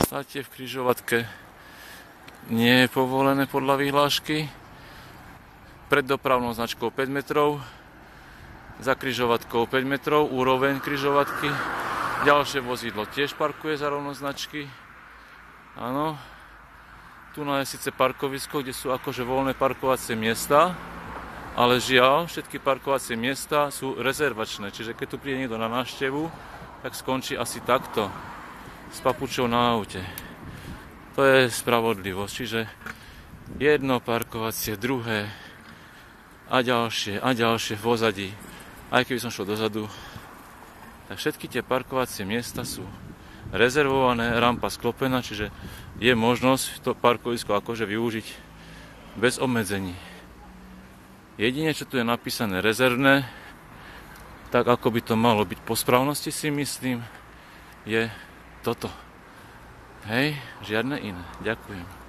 Státie v križovatke nie je povolené podľa vyhlášky. Pred dopravnou značkou 5 metrov, za križovatkou 5 metrov, úroveň križovatky. Ďalšie vozidlo tiež parkuje za rovno značky. Áno. Tu je síce parkovisko, kde sú akože voľné parkovacie miesta, ale žiaľ, všetky parkovacie miesta sú rezervačné. Čiže keď tu príde niekto na návštevu, tak skončí asi takto, s papučou na aute. To je spravodlivosť. Čiže jedno parkovacie, druhé a ďalšie v pozadí. Aj keby som šiel dozadu, tak všetky tie parkovacie miesta sú rezervované, rampa sklopená, čiže je možnosť to parkovisko akože využiť bez obmedzení. Jedine, čo tu je napísané rezervné, tak ako by to malo byť po správnosti, si myslím, je toto. Hej, žiadne iné. Ďakujem.